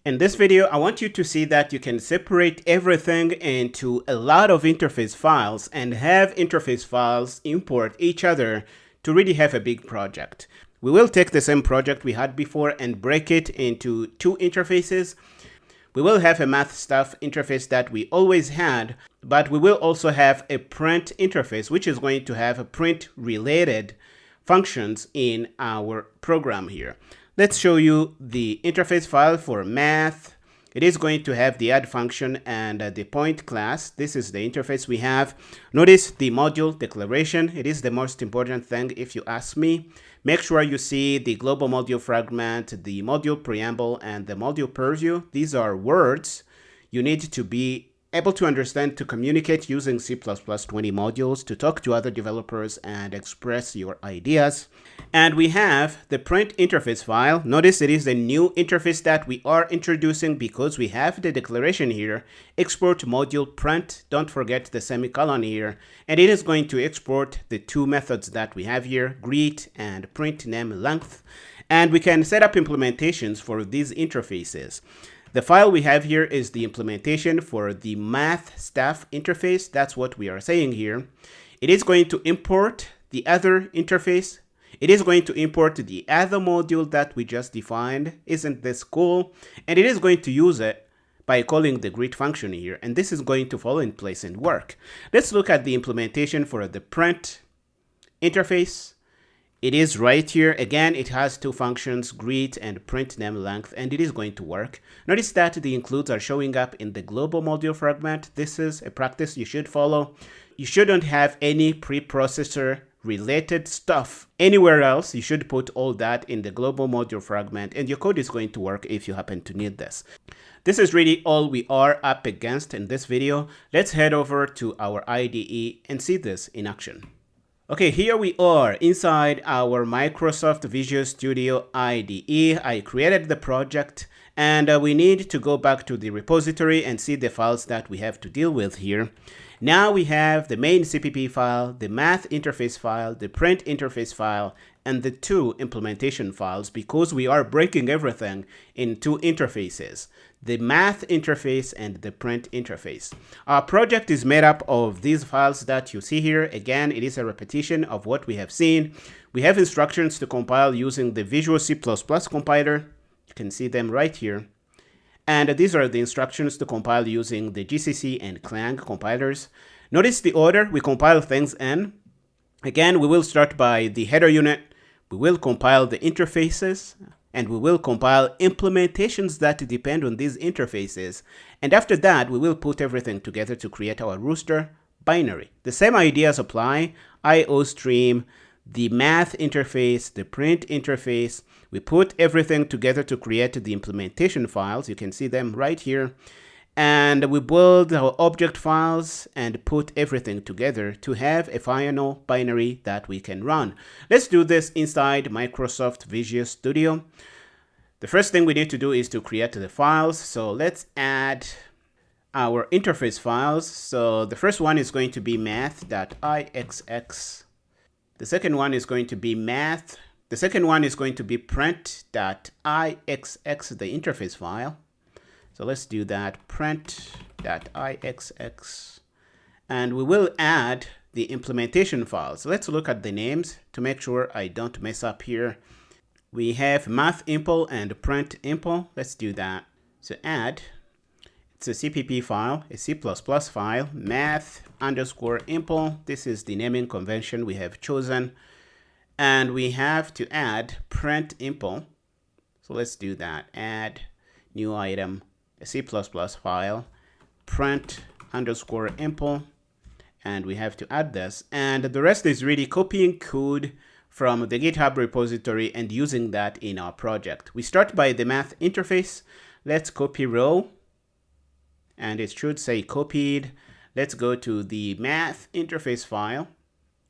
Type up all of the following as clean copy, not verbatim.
In this video, I want you to see that you can separate everything into a lot of interface files and have interface files import each other to really have a big project. We will take the same project we had before and break it into two interfaces. We will have a math stuff interface that we always had, but we will also have a print interface, which is going to have a print related functions in our program here. Let's show you the interface file for math. It is going to have the add function and the point class. This is the interface we have. Notice the module declaration. It is the most important thing if you ask me. Make sure you see the global module fragment, the module preamble, and the module purview. These are words you need to be able to understand to communicate using C++ 20 modules, to talk to other developers and express your ideas. And we have the print interface file. Notice it is a new interface that we are introducing because we have the declaration here, export module print. Don't forget the semicolon here. And it is going to export the two methods that we have here, greet and print name length. And we can set up implementations for these interfaces. The file we have here is the implementation for the math staff interface. That's what we are saying here. It is going to import the other interface. It is going to import the other module that we just defined. Isn't this cool? And it is going to use it by calling the greet function here. And this is going to fall in place and work. Let's look at the implementation for the print interface. It is right here. Again, it has two functions, greet and print name length, and it is going to work. Notice that the includes are showing up in the global module fragment. This is a practice you should follow. You shouldn't have any preprocessor related stuff anywhere else. You should put all that in the global module fragment, and your code is going to work if you happen to need this. This is really all we are up against in this video. Let's head over to our IDE and see this in action. Okay, here we are inside our Microsoft Visual Studio IDE. I created the project and we need to go back to the repository and see the files that we have to deal with here. Now we have the main CPP file, the math interface file, the print interface file, and the two implementation files because we are breaking everything in two interfaces, the math interface and the print interface. Our project is made up of these files that you see here. Again, it is a repetition of what we have seen. We have instructions to compile using the Visual C++ compiler. You can see them right here. And these are the instructions to compile using the GCC and Clang compilers. Notice the order we compile things in. Again, we will start by the header unit. We will compile the interfaces, and we will compile implementations that depend on these interfaces. And after that, we will put everything together to create our rooster binary. The same ideas apply. IO stream, the math interface, the print interface. We put everything together to create the implementation files. You can see them right here. And we build our object files and put everything together to have a final binary that we can run. Let's do this inside Microsoft Visual Studio. The first thing we need to do is to create the files. So let's add our interface files. So the first one is going to be math.ixx. The second one is going to be math. The second one is going to be print.ixx, the interface file. So let's do that, print.ixx. And we will add the implementation files. So let's look at the names to make sure I don't mess up here. We have math.impl and print.impl. Let's do that. So add, it's a CPP file, a C++ file, math_impl. This is the naming convention we have chosen. And we have to add print.impl. So let's do that. Add new item, a C++ file, print_impl. And we have to add this. And the rest is really copying code from the GitHub repository and using that in our project. We start by the math interface. Let's copy row. And it should say copied. Let's go to the math interface file.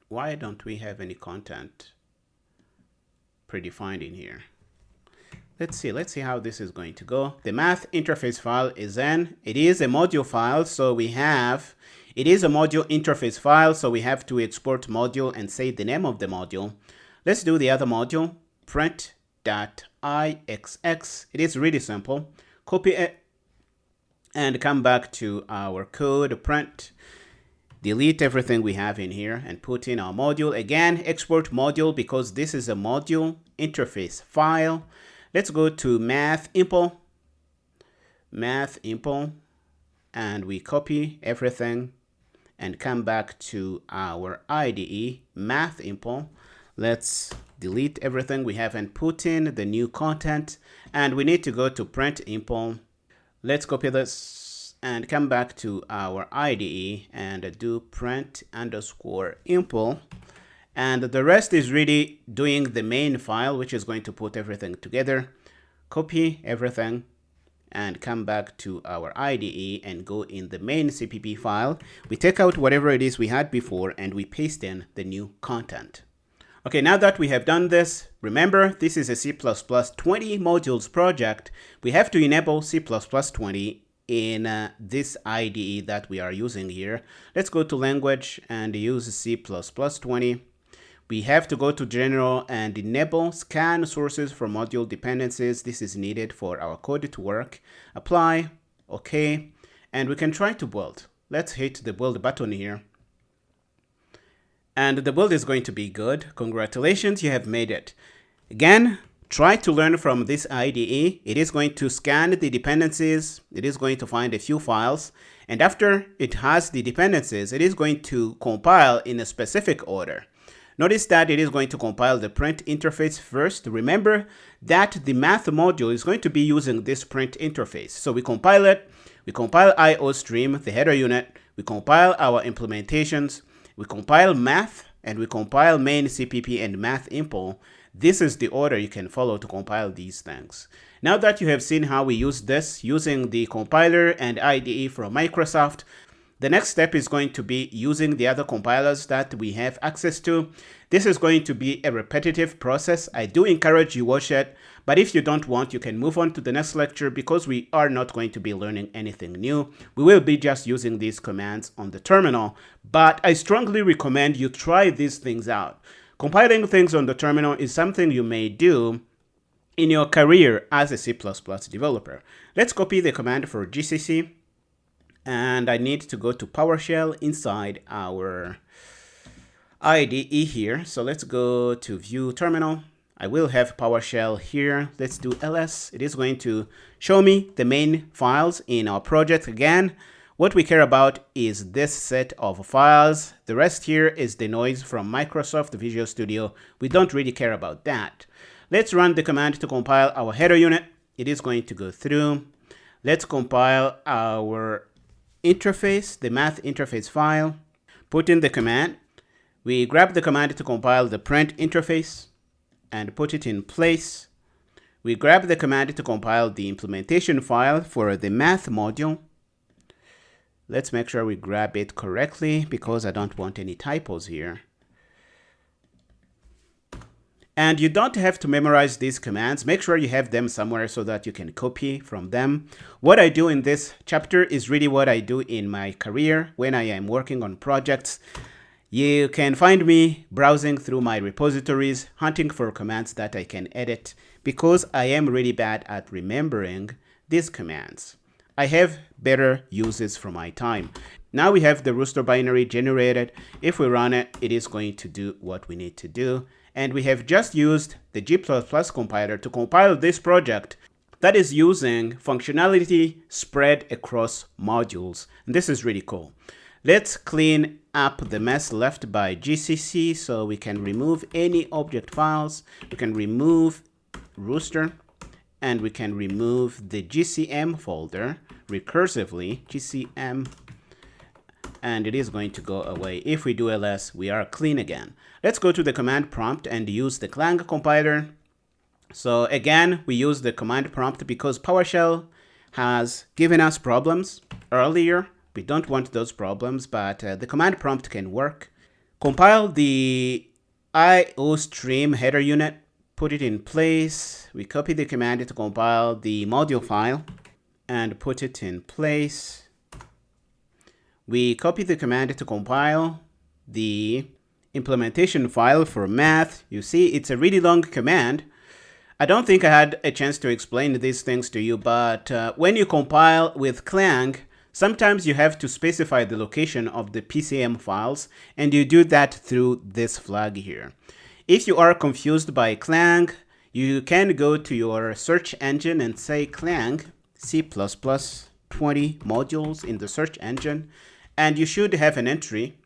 Why don't we have any content predefined in here? Let's see how this is going to go. The math interface file is in. It is a module file, so we have, it is a module interface file, so we have to export module and say the name of the module. Let's do the other module, print.ixx. It is really simple. copy it, and come back to our code, print, delete everything we have in here, and put in our module. Again, export module because this is a module interface file. Let's go to math-impl, and we copy everything and come back to our IDE, math-impl. Let's delete everything we haven't put in, the new content, and we need to go to print-impl. Let's copy this and come back to our IDE and do print_impl. And the rest is really doing the main file, which is going to put everything together. Copy everything and come back to our IDE and go in the main CPP file. We take out whatever it is we had before and we paste in the new content. Okay, now that we have done this, remember this is a C++ 20 modules project. We have to enable C++ 20 in this IDE that we are using here. Let's go to language and use C++ 20. We have to go to general and enable scan sources for module dependencies. This is needed for our code to work. Apply, okay, and we can try to build. Let's hit the build button here. And the build is going to be good. Congratulations, you have made it. Again, try to learn from this IDE. It is going to scan the dependencies. It is going to find a few files. And after it has the dependencies, it is going to compile in a specific order. Notice that it is going to compile the print interface first. Remember that the math module is going to be using this print interface. So we compile it. We compile IOStream, the header unit. We compile our implementations. We compile math, and we compile main CPP and math-impl. This is the order you can follow to compile these things. Now that you have seen how we use this using the compiler and IDE from Microsoft, the next step is going to be using the other compilers that we have access to. This is going to be a repetitive process. I do encourage you watch it, but if you don't want, you can move on to the next lecture because we are not going to be learning anything new. We will be just using these commands on the terminal, but I strongly recommend you try these things out. Compiling things on the terminal is something you may do in your career as a C++ developer. Let's copy the command for GCC. And I need to go to PowerShell inside our IDE here. So let's go to View Terminal. I will have PowerShell here. Let's do ls. It is going to show me the main files in our project. Again, what we care about is this set of files. The rest here is the noise from Microsoft Visual Studio. We don't really care about that. Let's run the command to compile our header unit. It is going to go through. Let's compile our interface, the math interface file, put in the command. We grab the command to compile the print interface and put it in place. We grab the command to compile the implementation file for the math module. Let's make sure we grab it correctly because I don't want any typos here. And you don't have to memorize these commands. Make sure you have them somewhere so that you can copy from them. What I do in this chapter is really what I do in my career when I am working on projects. You can find me browsing through my repositories, hunting for commands that I can edit because I am really bad at remembering these commands. I have better uses for my time. Now we have the Rooster binary generated. If we run it, it is going to do what we need to do. And we have just used the G++ compiler to compile this project that is using functionality spread across modules. And this is really cool. Let's clean up the mess left by GCC so we can remove any object files. We can remove Rooster and we can remove the GCM folder recursively, GCM, and it is going to go away. If we do ls, we are clean again. Let's go to the command prompt and use the Clang compiler. So again, we use the command prompt because PowerShell has given us problems earlier. We don't want those problems, but the command prompt can work. Compile the IOStream header unit, put it in place. We copy the command to compile the module file and put it in place. We copy the command to compile the implementation file for math. You see, it's a really long command. I don't think I had a chance to explain these things to you, but when you compile with Clang, sometimes you have to specify the location of the PCM files, and you do that through this flag here. If you are confused by Clang, you can go to your search engine and say Clang C++ 20 modules in the search engine, and you should have an entry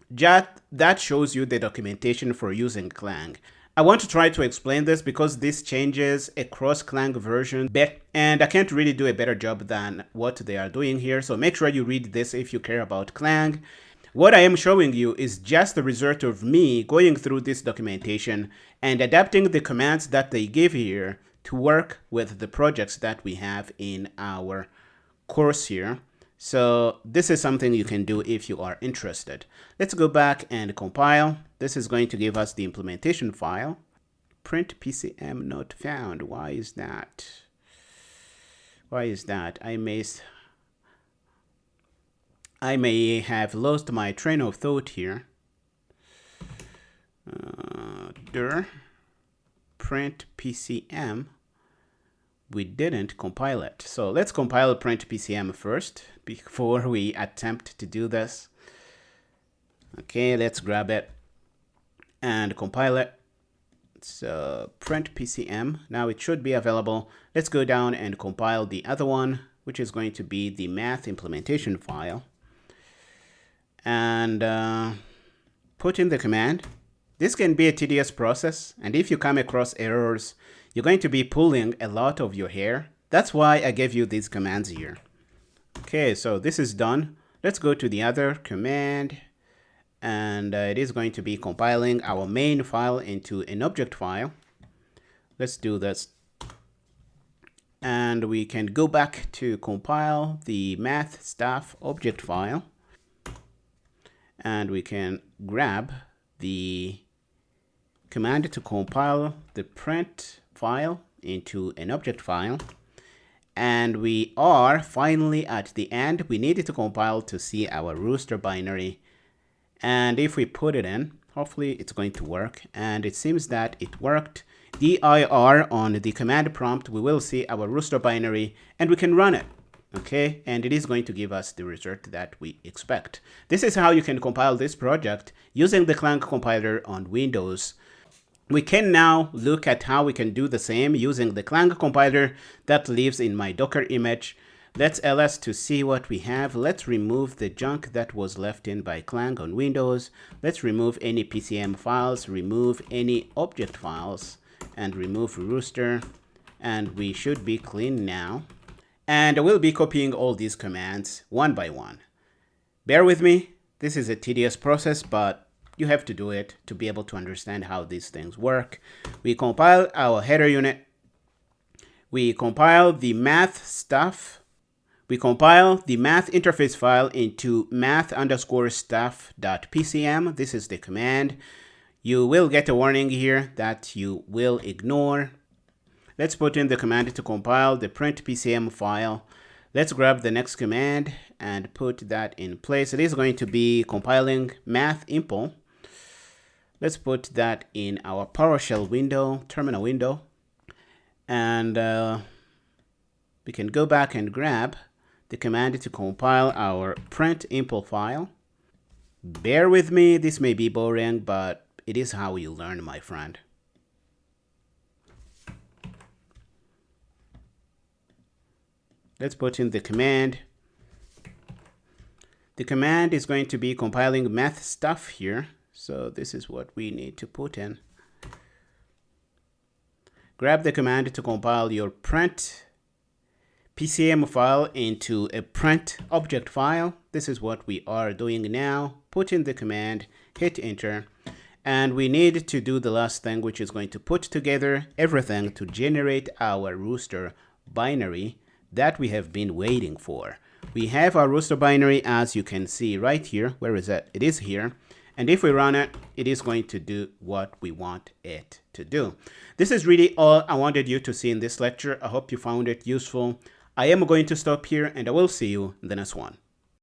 that shows you the documentation for using Clang. I want to try to explain this because this changes across Clang version, and I can't really do a better job than what they are doing here. So make sure you read this if you care about Clang. What I am showing you is just the result of me going through this documentation and adapting the commands that they give here to work with the projects that we have in our course here. So this is something you can do if you are interested. Let's go back and compile. This is going to give us the implementation file. Print PCM not found. Why is that? Why is that? I may have lost my train of thought here. Print PCM. We didn't compile it. So let's compile print PCM first before we attempt to do this. Okay, let's grab it and compile it. So print PCM, now it should be available. Let's go down and compile the other one, which is going to be the math implementation file. And put in the command. This can be a tedious process, and if you come across errors, you're going to be pulling a lot of your hair. That's why I gave you these commands here. Okay, so this is done. Let's go to the other command, and it is going to be compiling our main file into an object file. Let's do this. And we can go back to compile the math stuff object file. And we can grab the command to compile the print file into an object file. And we are finally at the end. We needed to compile to see our rooster binary. And if we put it in, hopefully it's going to work. And it seems that it worked. dir on the command prompt, we will see our rooster binary and we can run it. Okay, and it is going to give us the result that we expect. This is how you can compile this project using the Clang compiler on Windows. We can now look at how we can do the same using the Clang compiler that lives in my Docker image. Let's ls to see what we have. Let's remove the junk that was left in by Clang on Windows. Let's remove any PCM files, remove any object files, and remove rooster. And we should be clean now. And I will be copying all these commands one by one. Bear with me. This is a tedious process, but you have to do it to be able to understand how these things work. We compile our header unit. We compile the math stuff. We compile the math interface file into math_stuff.pcm. This is the command. You will get a warning here that you will ignore. Let's put in the command to compile the print PCM file. Let's grab the next command and put that in place. It is going to be compiling math_impl. Let's put that in our PowerShell window, terminal window. And we can go back and grab the command to compile our print_impl file. Bear with me, this may be boring, but it is how you learn, my friend. Let's put in the command. The command is going to be compiling math stuff here. So this is what we need to put in. Grab the command to compile your print PCM file into a print object file. This is what we are doing now. Put in the command, hit enter. And we need to do the last thing, which is going to put together everything to generate our rooster binary that we have been waiting for. We have our rooster binary, as you can see right here. Where is it? It is here. And if we run it, it is going to do what we want it to do. This is really all I wanted you to see in this lecture. I hope you found it useful. I am going to stop here and I will see you in the next one.